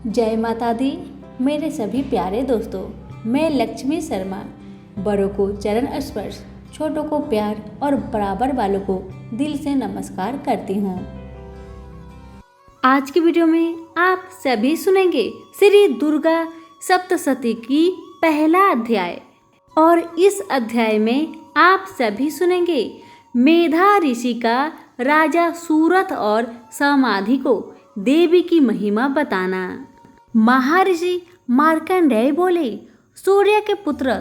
जय माता दी। मेरे सभी प्यारे दोस्तों, मैं लक्ष्मी शर्मा बड़ों को चरण स्पर्श, छोटों को प्यार और बराबर वालों को दिल से नमस्कार करती हूँ। आज की वीडियो में आप सभी सुनेंगे श्री दुर्गा सप्तशती की पहला अध्याय और इस अध्याय में आप सभी सुनेंगे मेधा ऋषि का राजा सूरथ और समाधि को देवी की महिमा बताना। महर्षि मार्कंडेय बोले, सूर्य के पुत्र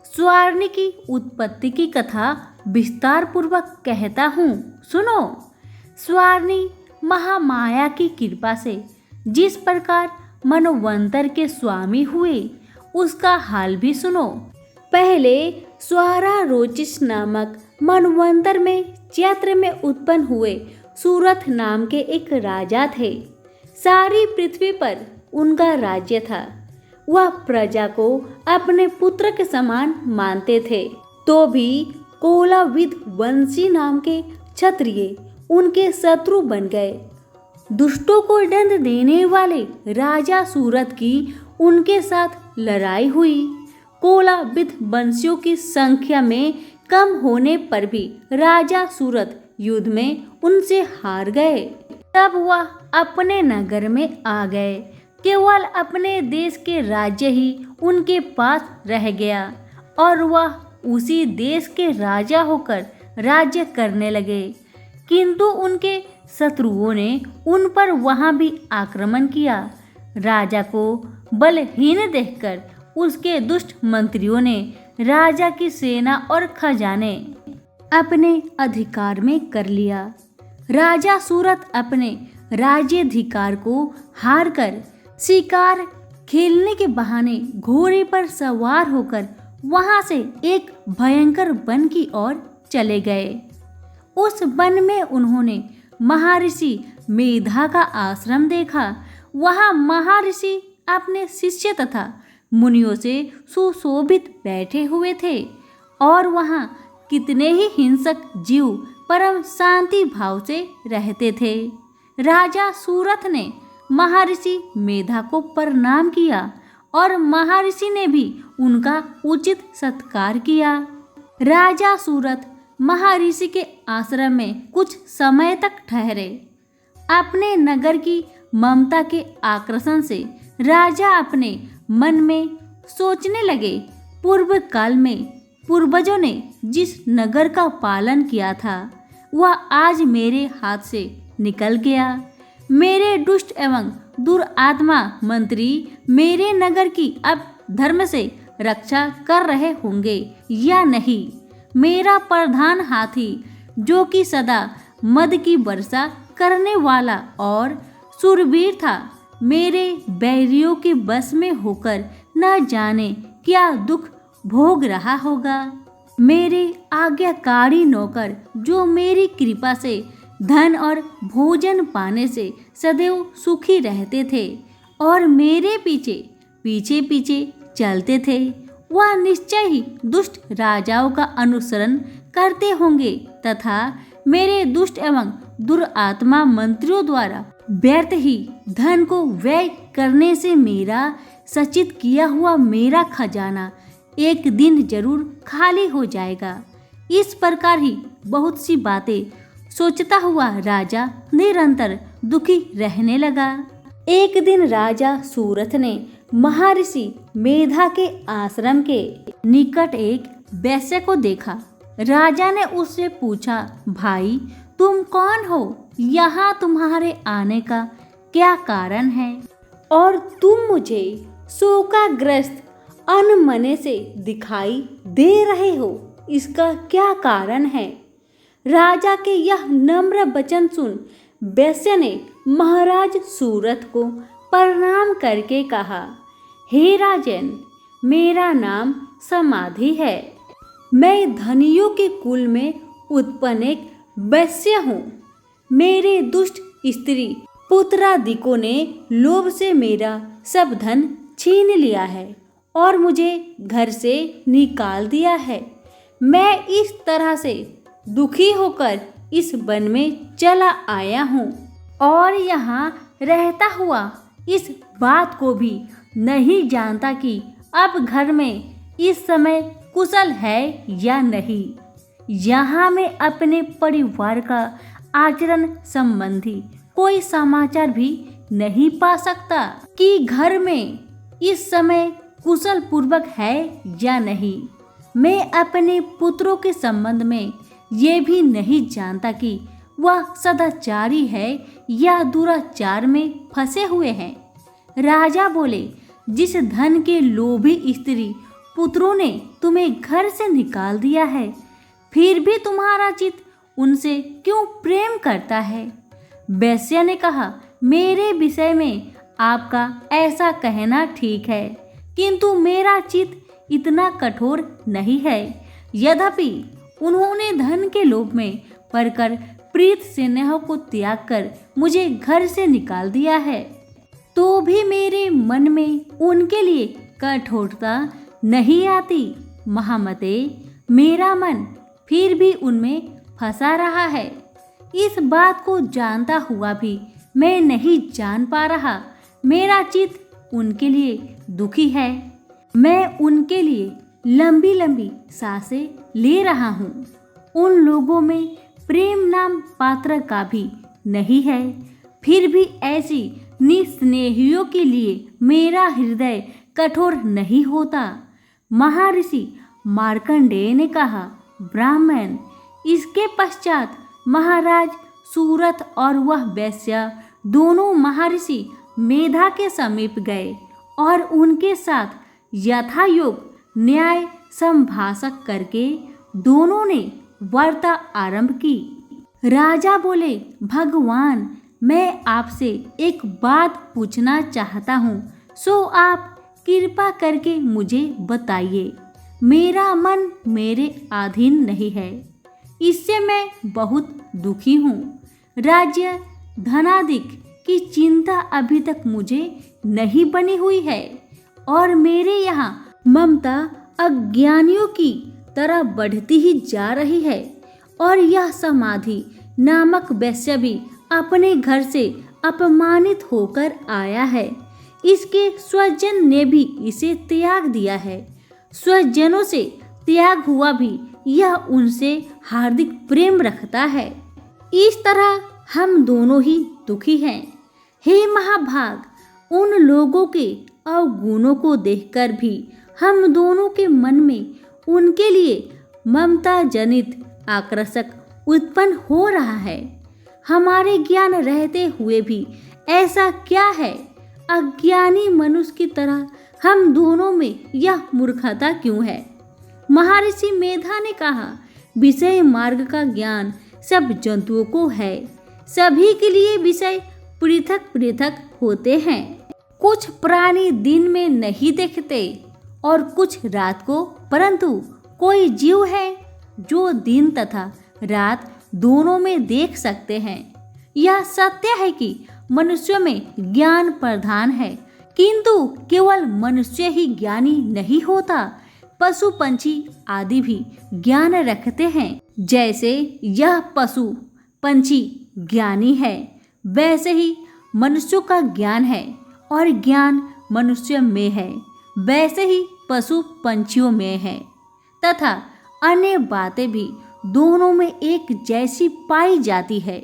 स्वार्णी की उत्पत्ति की कथा विस्तार पूर्वक कहता हूँ, सुनो। स्वार्णी महामाया की कृपा से जिस प्रकार मनवंतर के स्वामी हुए उसका हाल भी सुनो। पहले स्वारा रोचिस नामक मनवंतर में चैत्र में उत्पन्न हुए सूरथ नाम के एक राजा थे। सारी पृथ्वी पर उनका राज्य था। वह प्रजा को अपने पुत्र के समान मानते थे। तो भी कोलाविद वंशी नाम के क्षत्रिय उनके शत्रु बन गए। दुष्टों को दंड देने वाले राजा सूरथ की उनके साथ लड़ाई हुई। कोलाविद वंशियों की संख्या में कम होने पर भी राजा सूरथ युद्ध में उनसे हार गए। तब वह अपने नगर में आ गए। केवल अपने देश के राज्य ही उनके पास रह गया और वह उसी देश के राजा होकर राज्य करने लगे। किंतु उनके शत्रुओं ने उन पर वहां भी आक्रमण किया। राजा को बलहीन देखकर उसके दुष्ट मंत्रियों ने राजा की सेना और खजाने अपने अधिकार में कर लिया। राजा सूरथ अपने राज्याधिकार को हारकर शिकार खेलने के बहाने घोड़े पर सवार होकर वहां से एक भयंकर वन की ओर चले गए। उस वन में उन्होंने महर्षि मेधा का आश्रम देखा। वहां महर्षि अपने शिष्य तथा मुनियों से सुशोभित बैठे हुए थे और वहां कितने ही हिंसक जीव परम शांति भाव से रहते थे। राजा सूरथ ने महर्षि मेधा को प्रणाम किया और महर्षि ने भी उनका उचित सत्कार किया। राजा सूरथ महर्षि के आश्रम में कुछ समय तक ठहरे। अपने नगर की ममता के आकर्षण से राजा अपने मन में सोचने लगे, पूर्व काल में पूर्वजों ने जिस नगर का पालन किया था वह आज मेरे हाथ से निकल गया। मेरे दुष्ट एवं दुरात्मा मंत्री मेरे नगर की अब धर्म से रक्षा कर रहे होंगे या नहीं। मेरा प्रधान हाथी जो कि सदा मद की वर्षा करने वाला और शूरवीर था, मेरे बैरियों के बस में होकर न जाने क्या दुख भोग रहा होगा। मेरे आज्ञाकारी नौकर जो मेरी कृपा से धन और भोजन पाने से सदैव सुखी रहते थे और मेरे पीछे पीछे पीछे चलते थे, वह निश्चय ही दुष्ट राजाओं का अनुसरण करते होंगे तथा मेरे दुष्ट एवं दुरात्मा मंत्रियों द्वारा व्यर्थ ही धन को व्यय करने से मेरा सचित किया हुआ मेरा खजाना एक दिन जरूर खाली हो जाएगा। इस प्रकार ही बहुत सी बातें सोचता हुआ राजा निरंतर दुखी रहने लगा। एक दिन राजा सूरथ ने महर्षि मेधा के आश्रम के निकट एक वैश्य को देखा। राजा ने उससे पूछा, भाई तुम कौन हो? यहाँ तुम्हारे आने का क्या कारण है और तुम मुझे शोकाग्रस्त अनमने से दिखाई दे रहे हो, इसका क्या कारण है? राजा के यह नम्र वचन सुन वैश्य ने महाराज सूरथ को प्रणाम करके कहा, हे राजन, मेरा नाम समाधि है। मैं धनियों के कुल में उत्पन्न एक वैश्य हूँ। मेरे दुष्ट स्त्री पुत्रादिकों ने लोभ से मेरा सब धन छीन लिया है और मुझे घर से निकाल दिया है। मैं इस तरह से दुखी होकर इस वन में चला आया हूँ और यहाँ रहता हुआ इस बात को भी नहीं जानता कि अब घर में इस समय कुशल है या नहीं। यहाँ मैं अपने परिवार का आचरण संबंधी कोई समाचार भी नहीं पा सकता कि घर में इस समय कुशल पूर्वक है या नहीं। मैं अपने पुत्रों के संबंध में ये भी नहीं जानता कि वह सदाचारी है या दुराचार में फंसे हुए हैं। राजा बोले, जिस धन के लोभी स्त्री पुत्रों ने तुम्हें घर से निकाल दिया है, फिर भी तुम्हारा चित्त उनसे क्यों प्रेम करता है? वैश्या ने कहा, मेरे विषय में आपका ऐसा कहना ठीक है, किंतु मेरा चित्त इतना कठोर नहीं है। यद्यपि उन्होंने धन के लोभ में पड़कर प्रीत स्नेह को त्याग कर मुझे घर से निकाल दिया है, तो भी मेरे मन में उनके लिए कठोरता नहीं आती। महामते, मेरा मन फिर भी उनमें फंसा रहा है। इस बात को जानता हुआ भी मैं नहीं जान पा रहा। मेरा चित्त उनके लिए दुखी है। मैं उनके लिए लंबी लंबी सांसें ले रहा हूँ। उन लोगों में प्रेम नाम पात्र का भी नहीं है, फिर भी ऐसी निस्नेहियों के लिए मेरा हृदय कठोर नहीं होता। महर्षि मार्कंडेय ने कहा, ब्राह्मण। इसके पश्चात महाराज सूरत और वह वैश्या दोनों महर्षि मेधा के समीप गए और उनके साथ यथायोग न्याय संभाषक करके दोनों ने वार्ता आरंभ की। राजा बोले, भगवान, मैं आपसे एक बात पूछना चाहता हूँ, सो आप कृपा करके मुझे बताइए। मेरा मन मेरे अधीन नहीं है, इससे मैं बहुत दुखी हूँ। राज्य धनाधिक की चिंता अभी तक मुझे नहीं बनी हुई है और मेरे यहाँ ममता अज्ञानियों की तरह बढ़ती ही जा रही है। और यह समाधि नामक वैश्य भी अपने घर से अपमानित होकर आया है। इसके स्वजन ने भी इसे त्याग दिया है। स्वजनों से त्याग हुआ भी यह उनसे हार्दिक प्रेम रखता है। इस तरह हम दोनों ही दुखी हैं। हे महाभाग, उन लोगों के अवगुणों को देखकर भी हम दोनों के मन में उनके लिए ममता जनित आकर्षक उत्पन्न हो रहा है। हमारे ज्ञान रहते हुए भी ऐसा क्या है? अज्ञानी मनुष्य की तरह हम दोनों में यह मूर्खता क्यों है? महर्षि मेधा ने कहा, विषय मार्ग का ज्ञान सब जंतुओं को है। सभी के लिए विषय पृथक पृथक होते हैं। कुछ प्राणी दिन में नहीं देखते और कुछ रात को, परंतु कोई जीव है जो दिन तथा रात दोनों में देख सकते हैं। यह सत्य है कि मनुष्य में ज्ञान प्रधान है, किंतु केवल मनुष्य ही ज्ञानी नहीं होता। पशु पंछी आदि भी ज्ञान रखते हैं। जैसे यह पशु पंछी ज्ञानी है, वैसे ही मनुष्यों का ज्ञान है, और ज्ञान मनुष्य में है वैसे ही पशु पंछियों में है, तथा अन्य बातें भी दोनों में एक जैसी पाई जाती है।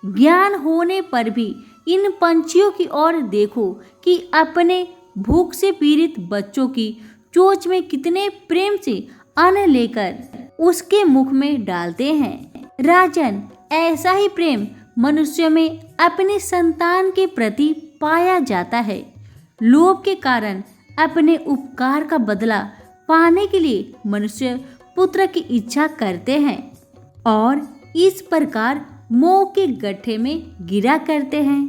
ज्ञान होने पर भी इन पंछियों की ओर देखो कि अपने भूख से पीड़ित बच्चों की चोंच में कितने प्रेम से अन्न लेकर उसके मुख में डालते हैं। राजन, ऐसा ही प्रेम मनुष्य में अपने संतान के प्रति पाया जाता है। लोभ के कारण अपने उपकार का बदला पाने के लिए मनुष्य पुत्र की इच्छा करते हैं और इस प्रकार मोह के गड्ढे में गिरा करते हैं।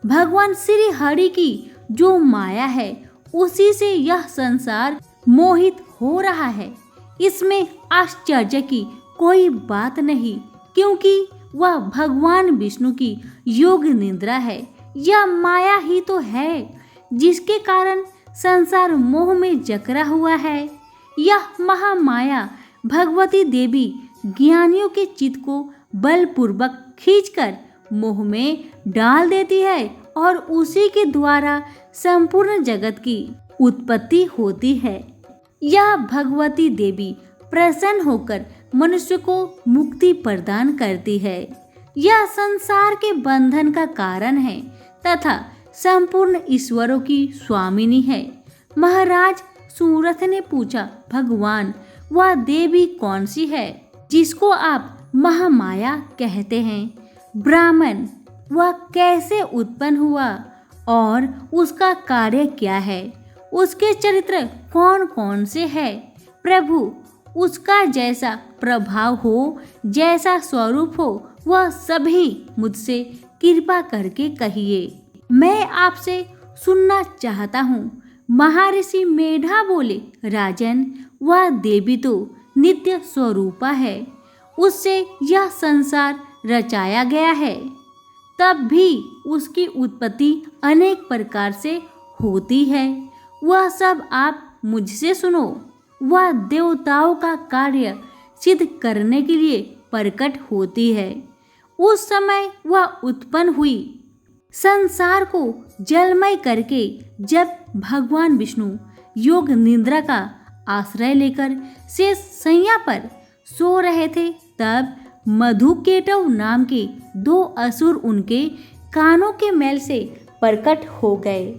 भगवान श्री हरि की जो माया है, उसी से यह संसार मोहित हो रहा है। इसमें आश्चर्य की कोई बात नहीं, क्योंकि वह भगवान विष्णु की योग निद्रा है। यह माया ही तो है जिसके कारण संसार मोह में जकड़ा हुआ है। यह महामाया भगवती देवी ज्ञानियों के चित्त को बलपूर्वक खींचकर मोह में डाल देती है और उसी के द्वारा संपूर्ण जगत की उत्पत्ति होती है। यह भगवती देवी प्रसन्न होकर मनुष्य को मुक्ति प्रदान करती है। यह संसार के बंधन का कारण है तथा संपूर्ण ईश्वरों की स्वामिनी है। महाराज सूरथ ने पूछा, भगवान वह देवी कौन सी है जिसको आप महामाया कहते हैं? ब्राह्मण, वह कैसे उत्पन्न हुआ और उसका कार्य क्या है? उसके चरित्र कौन कौन से हैं? प्रभु, उसका जैसा प्रभाव हो, जैसा स्वरूप हो, वह सभी मुझसे कृपा करके कहिए। मैं आपसे सुनना चाहता हूँ। महर्षि मेधा बोले, राजन, वह देवी तो नित्य स्वरूपा है, उससे यह संसार रचाया गया है। तब भी उसकी उत्पत्ति अनेक प्रकार से होती है। वह सब आप मुझसे सुनो। वह देवताओं का कार्य सिद्ध करने के लिए प्रकट होती है। उस समय वह उत्पन्न हुई संसार को जलमय करके। जब भगवान विष्णु योग निद्रा का आश्रय लेकर शेष शैया पर सो रहे थे, तब मधुकेटव नाम के 2 असुर उनके कानों के मैल से प्रकट हो गए।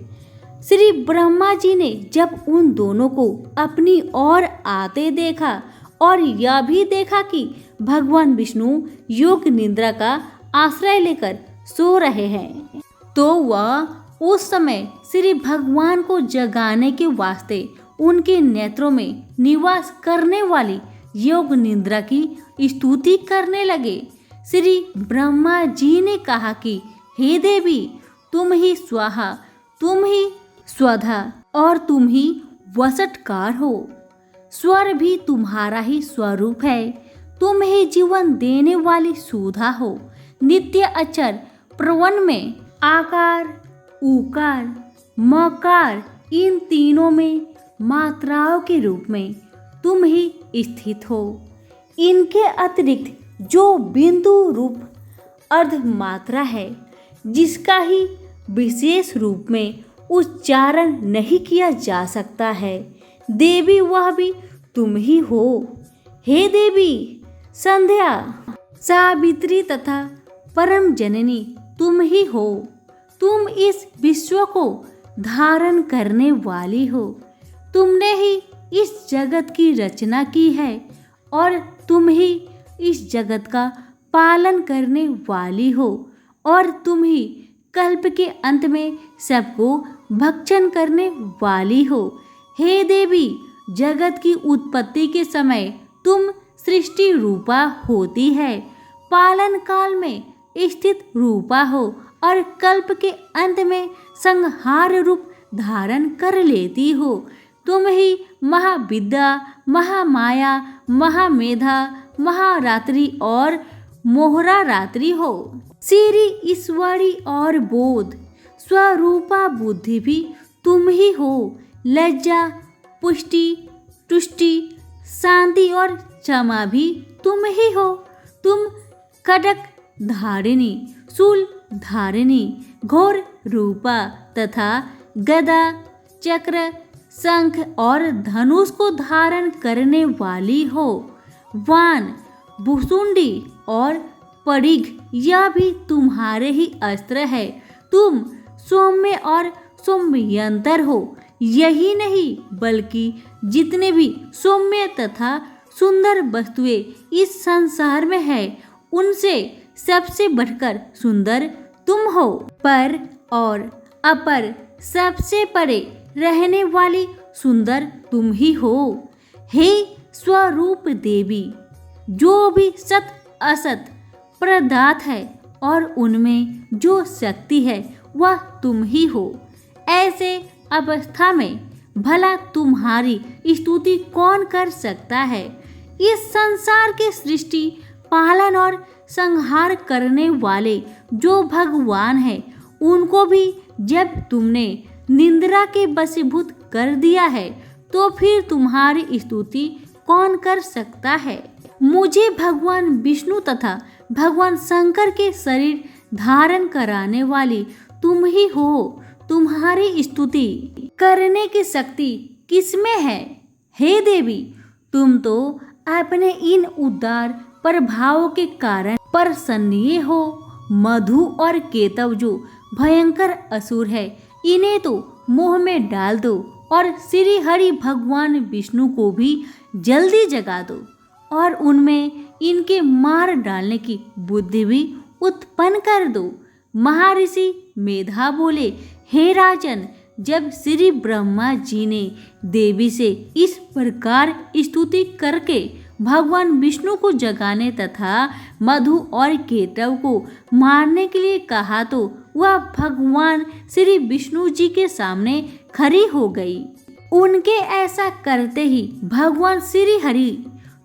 श्री ब्रह्मा जी ने जब उन दोनों को अपनी ओर आते देखा और यह भी देखा कि भगवान विष्णु योग निद्रा का आश्रय लेकर सो रहे हैं, तो वह उस समय श्री भगवान को जगाने के वास्ते उनके नेत्रों में निवास करने वाली योग निद्रा की स्तुति करने लगे। श्री ब्रह्मा जी ने कहा कि हे देवी, तुम ही स्वाहा, तुम ही स्वधा और तुम ही वसटकार हो। स्वर भी तुम्हारा ही स्वरूप है। तुम ही जीवन देने वाली सुधा हो। नित्य अचर प्रवन में आकार, उकार, मकार, इन तीनों में मात्राओं के रूप में तुम ही स्थित हो। इनके अतिरिक्त जो बिंदु रूप अर्धमात्रा है, जिसका ही विशेष रूप में उच्चारण नहीं किया जा सकता है, देवी वह भी तुम ही हो। हे देवी, संध्या, सावित्री तथा परम जननी तुम ही हो। तुम इस विश्व को धारण करने वाली हो। तुमने ही इस जगत की रचना की है और तुम ही इस जगत का पालन करने वाली हो और तुम ही कल्प के अंत में सबको भक्षण करने वाली हो। हे देवी, जगत की उत्पत्ति के समय तुम सृष्टि रूपा होती है, पालन काल में स्थित रूपा हो और कल्प के अंत में संहार रूप धारण कर लेती हो। तुम ही महाविद्या, महामाया, महामेधा, महारात्रि और मोहरा रात्रि हो। श्री ईश्वरी और बोध स्वरूपा बुद्धि भी तुम ही हो। लज्जा, पुष्टि, तुष्टि, शांति और क्षमा भी तुम ही हो। तुम खड्ग धारिणी, शूल धारिणी, घोर रूपा तथा गदा, चक्र, शंख और धनुष को धारण करने वाली हो। वान, भुसुंडी और परिघ, यह भी तुम्हारे ही अस्त्र है। तुम सौम्य और सौम्यंतर हो। यही नहीं बल्कि जितने भी सौम्य तथा सुंदर वस्तुएं इस संसार में है, उनसे सबसे बढ़कर सुंदर तुम हो। पर और अपर सबसे परे रहने वाली सुंदर तुम ही हो। हे स्वरूप देवी, जो भी सत असत पदार्थ है और उनमें जो शक्ति है वह तुम ही हो। ऐसे अवस्था में भला तुम्हारी स्तुति कौन कर सकता है? इस संसार के सृष्टि, पालन और संहार करने वाले जो भगवान हैं, उनको भी जब तुमने निंद्रा के वशीभूत कर दिया है, तो फिर तुम्हारी स्तुति कौन कर सकता है? मुझे भगवान विष्णु तथा भगवान शंकर के शरीर धारण कराने वाली तुम ही हो, तुम्हारी स्तुति करने की शक्ति किसमें है? हे देवी, तुम तो अपने इन उदार प्रभावों के कारण प्रसन्नीय हो। मधु और केतव जो भयंकर असुर है, इन्हें तो मोह में डाल दो और श्री हरि भगवान विष्णु को भी जल्दी जगा दो और उनमें इनके मार डालने की बुद्धि भी उत्पन्न कर दो। महर्षि मेधा बोले, हे राजन, जब श्री ब्रह्मा जी ने देवी से इस प्रकार स्तुति करके भगवान विष्णु को जगाने तथा मधु और केतव को मारने के लिए कहा तो वह भगवान श्री विष्णु जी के सामने खड़ी हो गई। उनके ऐसा करते ही भगवान श्री हरि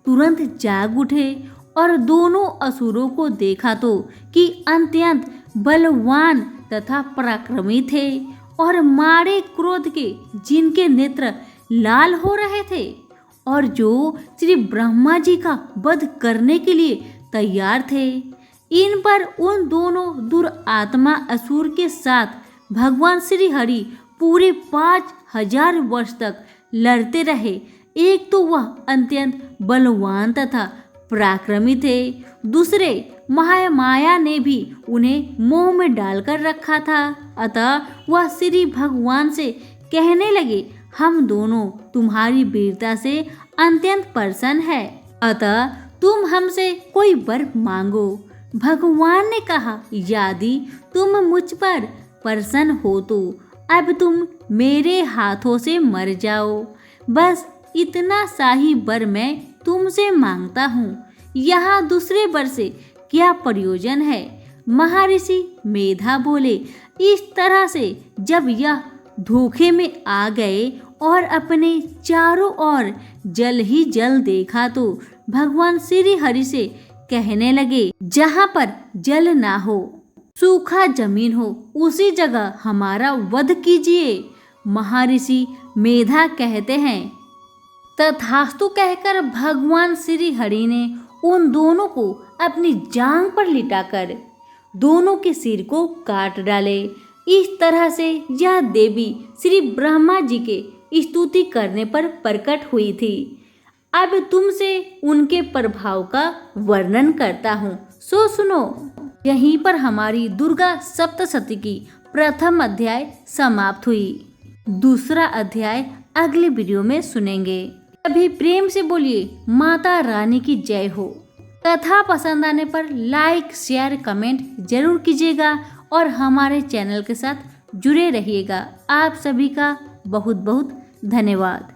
तुरंत जाग उठे और दोनों असुरों को देखा तो कि अत्यंत बलवान तथा पराक्रमी थे और मारे क्रोध के जिनके नेत्र लाल हो रहे थे और जो श्री ब्रह्मा जी का वध करने के लिए तैयार थे। इन पर उन दोनों दुरात्मा असुर के साथ भगवान श्री हरि पूरे 5000 वर्ष तक लड़ते रहे। एक तो वह अत्यंत बलवान तथा पराक्रमी थे, दूसरे महामाया ने भी उन्हें मोह में डालकर रखा था। अतः वह श्री भगवान से कहने लगे, हम दोनों तुम्हारी वीरता से अत्यंत प्रसन्न है, अतः तुम हमसे कोई वर मांगो। भगवान ने कहा, यदि तुम मुझ पर प्रसन्न हो तो अब तुम मेरे हाथों से मर जाओ। बस इतना सा ही वर मैं तुमसे मांगता हूँ, यहाँ दूसरे वर से क्या प्रयोजन है? महर्षि मेधा बोले, इस तरह से जब यह धोखे में आ गए और अपने चारों ओर जल ही जल देखा तो भगवान श्री हरि से कहने लगे, जहाँ पर जल ना हो, सूखा जमीन हो, उसी जगह हमारा वध कीजिए। महर्षि मेधा कहते हैं, तथास्तु कहकर भगवान श्री हरि ने उन दोनों को अपनी जांघ पर लिटाकर दोनों के सिर को काट डाले। इस तरह से यह देवी श्री ब्रह्मा जी के स्तुति करने पर प्रकट हुई थी। अब तुमसे उनके प्रभाव का वर्णन करता हूँ, सो सुनो। यहीं पर हमारी दुर्गा सप्तशती की प्रथम अध्याय समाप्त हुई। दूसरा अध्याय अगले वीडियो में सुनेंगे। अभी प्रेम से बोलिए माता रानी की जय हो। कथा पसंद आने पर लाइक, शेयर, कमेंट जरूर कीजिएगा और हमारे चैनल के साथ जुड़े रहिएगा। आप सभी का बहुत बहुत धन्यवाद।